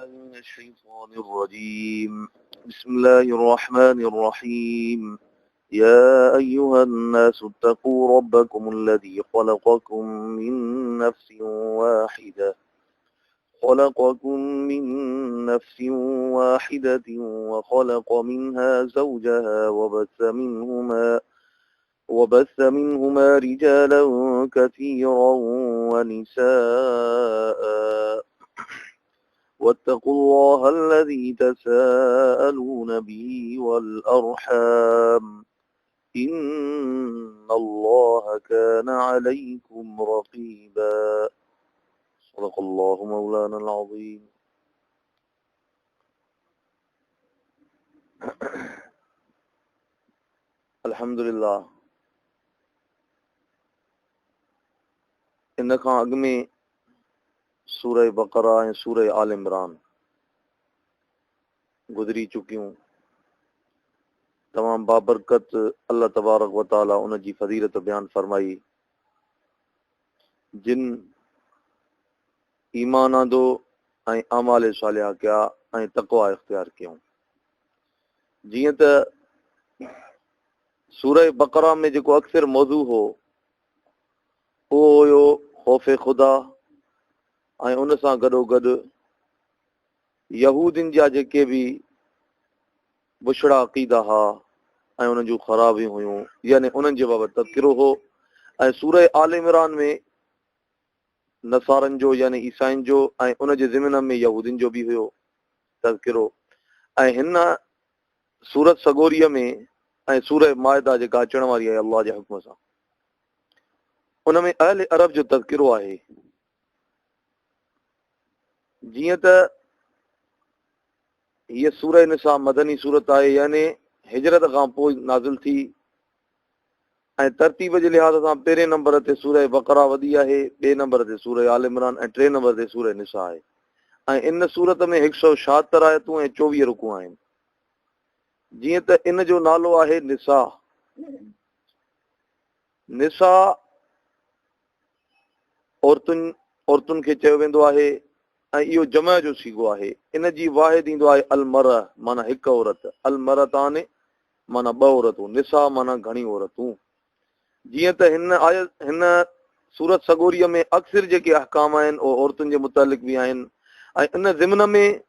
من الشيطان الرجيم بسم الله الرحمن الرحيم يا أيها الناس اتقوا ربكم الذي خلقكم من نفس واحدة وخلق منها زوجها وبث منهما رجالا كثيرا ونساء واتقوا الله الذي تساءلون به والأرحام إن الله كان عليكم رقيبا صدق الله مولانا العظيم. अल्हम्दुलिल्लाह इन खां अॻु में सूरह बक़रा ऐं सूरह आल इमरान गुज़री चुकियूं। तमामु बाबरकत अल्लाह तबारक व तआला उन जी फज़ीलत बयान फरमाई। जिन ईमान आंदो ऐं आमाल सालिहा कया ऐं तक़वा इख्तियार कयूं। जीअं त सूरह बक़रा में जेको अक्सर मौज़ू हो उहो हुयो ख़ौफ़ खुदा ऐं उन सां गॾोगॾु यहूदिन जा जेके बि बुछड़ा अक़ीदा हा ऐं उन्हनि जूं ख़राबियूं हुयूं, यानी उन्हनि जे बाबति तज़किरो हो। ऐं सूरह आल इमरान में नसारनि जो यानी ईसाइनि जो ऐं उन जे ज़िमन में यहूदिन जो बि हुयो तज़किरो। ऐं हिन सूरत सगोरीअ में ऐं सूरह माइदा जेका अचण वारी आहे अल्लाह जे हुक्म सां, उन में अहल अरब जो तज़किरो आहे। जीअं त हीअ सूरह निसा मदनी सूरत आहे, यानी हिजरत खां पोइ नाज़िल थी। ऐं तरतीब जे लिहाज़ सां पहिरें नंबर ते सूरह बक़रा वधी आहे, ॿिए नंबर ते सूरह आल इमरान ऐं टे नंबर ते सूरह निसा आहे। ऐं इन सूरत में 176 आयतूं ऐं 24 रुकू आहिनि। जीअं त इन जो नालो आहे निसा। निसा औरतुनि खे चयो वेंदो आहे ऐं इहो जमा जो सीगो आहे। इन जी वाहिद ईंदो आहे अलमर, माना हिकु औरत। अलमरताने माना ॿ औरतूं, निसा माना घणी औरतूं। जीअं त हिन सूरत सगोरीअ में अक्सर जेके अहकाम आहिनि उहे औरतुनि जे मुतालिक़ बि आहिनि। ऐं इन ज़िमन में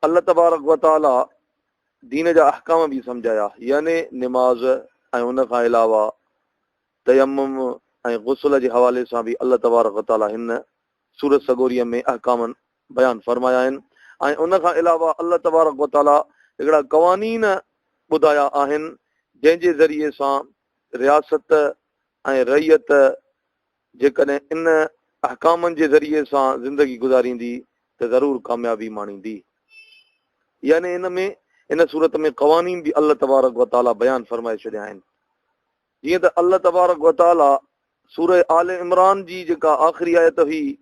अल्लाह तबारक व तआला दीन जा अहकाम बि सम्झाया, यानी निमाज़ ऐं उन खां अलावा तयम्मुम ऐं गुस्ल जे हवाले सां बि अल्लाह तबारक व तआला हिन सूरत सगोरीअ में अहकाम बयान फरमाया आहिनि। ऐं उन खां अलावा अल्लाह तबारक व तआला हिकिड़ा क़वानीन ॿुधाया आहिनि जंहिंजे ज़रिए सां रियासत ऐं रैयत जेकॾहिं इन अहकामनि जे ज़रिए सां ज़िंदगी गुज़ारींदी त ज़रूरु कामयाबी माणींदी। यानी इन सूरत में क़वानीन बि अल्लाह तबारक व तआला बयान फरमाए छॾिया आहिनि। जीअं त अल्लाह तबारक व तआला सूरह आल इमरान जी जेका आख़िरी आयत हुई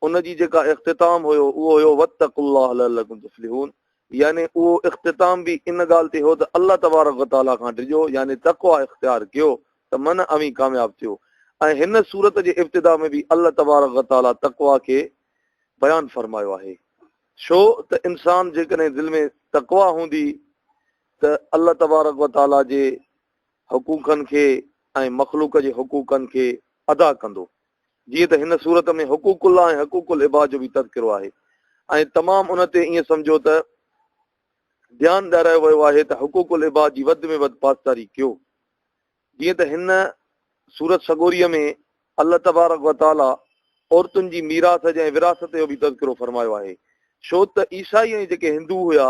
उन जी जेका इख्तिताम हुयो उहो हुयो वत्तक़ुल्लाह लअल्लकुम तुफ़्लिहून। यानी उहो इख्तिताम बि इन ॻाल्हि ते हो त अल्लाह तबारक व तआला खां डिॼो, यानी तक़वा इख्तियार कयो त मन अमी कामयाब थियो। ऐं हिन सूरत जे इब्तिदा में बि अल्लाह तबारक व तआला तक़वा खे बयान फरमायो आहे। छो त इंसान जेकॾहिं दिलि में तक़वा हूंदी त अल्लाह तबारक व तआला जे हुकूकनि खे ऐं मख़लूक जे हुकूकनि खे अदा कंदो। जीअं त हिन सूरत में हुकूकुल्लाह ऐं हुकूकुल इबाद जो बि तज़किरो आहे। ऐं तमामु उन ते ईअं सम्झो त ध्यानु ॾियारायो वियो आहे त हुकूकुल इबाद जी वधि में वधि पासदारी कयो। जीअं त हिन सूरत सगोरीअ में अल्लाह तबारक व तआला औरतुनि जी मीराथ ऐं विरासत जो बि तज़किरो फरमायो आहे। छो त ईसाई ऐं जेके हिंदू हुया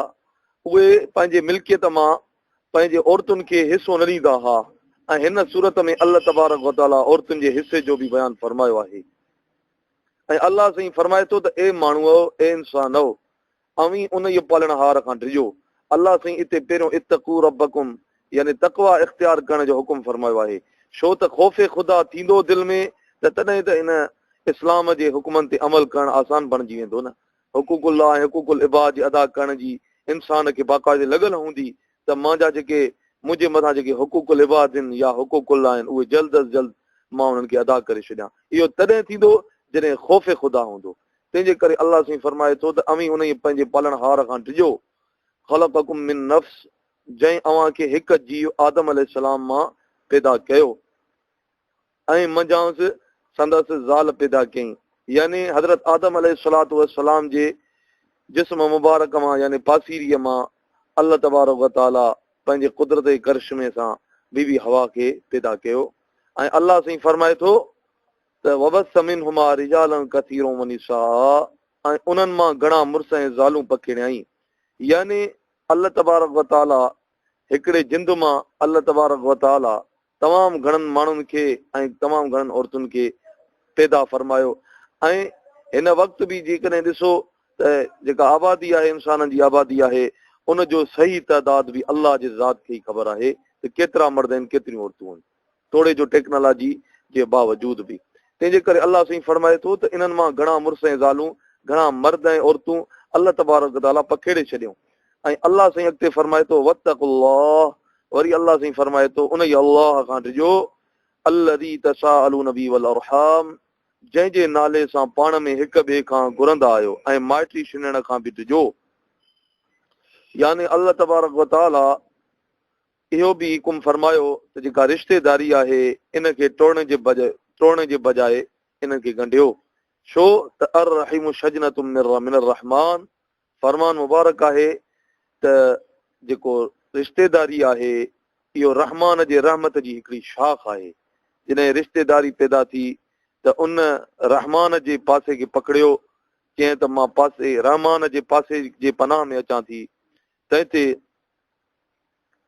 उहे पंहिंजे मिल्कियत मां पंहिंजे औरतुनि खे हिसो न ॾींदा हुआ। ऐं हिन सूरत में अल्लाह तबारक व तआला औरतुनि जे हिसे जो बि बयानु फरमायो आहे। ऐं अल्लाह साईं फरमाए थो त ए माण्हूअ, ए इंसान हो, अवी उन जे पालणहार खां डिॼो। अल्लाह साईं हिते पहिरियों इत्तक़ू रब्बकुम यानी तक़वा इख्तियार करण जो हुकुम फरमायो आहे। छो त ख़ौफ़े ख़ुदा थींदो दिलि में त तॾहिं त इन इस्लाम जे हुकुमनि ते अमल करणु आसान बणिजी वेंदो न। हुकूकुल्लाह ऐं हुकूकुल इबाद जी अदा करण जी इंसान खे बाक़ाइदे लॻल हूंदी त मुंहिंजा जेके मुंहिंजे मथां जेके हुकूकुल इबाद आहिनि या हुकूकुल आहिनि उहे जल्द अज़ जल्द मां उन्हनि खे अदा करे छॾियां। इहो तॾहिं थींदो जॾहिं ख़ौफ़ ख़ुदा हूंदो। तंहिंजे करे अलाह साईं फरमाए थो त अमी उन पंहिंजे पालणहार खां डिजो ख़लक़कुम मिन नफ्स जंहिं अव्हांखे हिकु जीव आदम अलैहिस्सलाम मां पैदा कयो ऐं मंझांसि संदसि ज़ाल पैदा कयईं यानी हज़रत आदम अलैहिस्सलातु वस्सलाम जे जिस्म मुबारक मां यानी पासीरीअ मां अल्लाह तबारक व तआला पंहिंजे कुदरत जे करिश्मे सां बीबी हवा खे पैदा कयो ऐं अलाह साईं फरमाए थो त वबस मिनहुमा रिजालन कसीरन व निसाअ ऐं उन्हनि मां घणा मुर्स ऐं ज़ालूं पकिड़ियाई यानी अल्लाह तबारक व तआला हिकिड़े जिंद मां अल्लाह तबारक व तआला तमामु घणनि माण्हुनि खे ऐं तमामु घणनि औरतुनि खे पैदा फरमायो ऐं हिन वक़्तु बि जेकॾहिं ॾिसो त जेका आबादी आहे इंसाननि जी आबादी आहे उनजो सही तइदाद बि अलाह जे ज़ात खे ई ख़बर आहे त केतिरा मर्द आहिनि केतिरियूं औरतूं आहिनि थोरे जो टेक्नोलॉजी जे बावजूद बि तंहिंजे करे अलाह साईं फरमाए थो त इन्हनि मां घणा मुर्स ऐं ज़ालूं घणा मर्द ऐं औरतूं अल्लाह तबारक ताला पखेड़े छॾियूं ऐं अलाह साईं अॻिते फरमाए थो वत्तक़ुल्लाह वरी अलाह साईं फरमाए थो उन ई अलाह खां डिजो अल्लज़ी तसाअलून बिही वल अरहाम जंहिंजे नाले सां पाण में हिक ॿिए खां घुरंदा आहियो ऐं माइटी छिनण खां बि डिजो यानी अल्लाह तबारक व तआला इहो बि हुकुम फरमायो त जेका रिश्तेदारी आहे इनखे तोड़ण जे बजाए इनखे ॻंढियो छो त अर रहीम शजनतुम मिनर रहमान फरमान मुबारक आहे त जेको रिश्तेदारी आहे इहो रहमान जे रहमत जी हिकिड़ी शाख आहे जॾहिं रिश्तेदारी पैदा थी त उन रहमान जे पासे खे पकड़ियो चईं त मां पासे रहमान जे पासे जे पनाह में अचां थी त हिते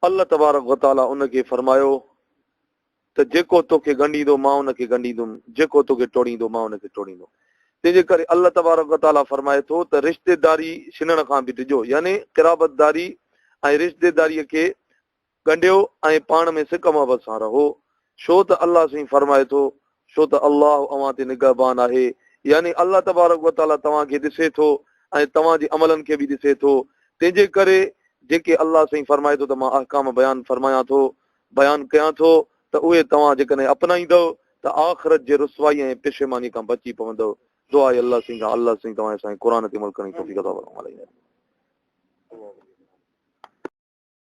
अल्लाह तबारक व तआला उनखे फरमायो त जेको तोखे ॻंढींदो मां उनखे ॻंढींदुमि जेको तोखे टोड़ींदो मां उनखे टोड़ींदुमि तंहिंजे करे अल्लाह तबारक व तआला फरमाए थो त रिश्तेदारी छिनण खां बि डिजो यानी क़िराबतदारी ऐं रिश्तेदारीअ खे ॻंढियो ऐं पाण में सिक मोहबत सां रहो छो त अल्लाह साईं फरमाए थो छो त अल्लाह अव्हां ते निगहबान आहे यानी अल्लाह तबारक व तआला तव्हांखे ॾिसे थो ऐं तव्हांजे अमलनि खे बि ॾिसे थो तंहिंजे करे जेके अल्लाह साईं फरमाए थो त मां अहकाम बयान फरमायां थो बयानु कयां थो त उहे तव्हां जेकॾहिं अपनाईंदव त आख़िरत जे रुसवाई ऐं पेशेमानी खां बची पवंदव दुआ आहे अल्लाह साईं खां अल्लाह साईं तव्हां असांखे क़ुर ते अमल करण जी तौफ़ीक़ अता फरमाए।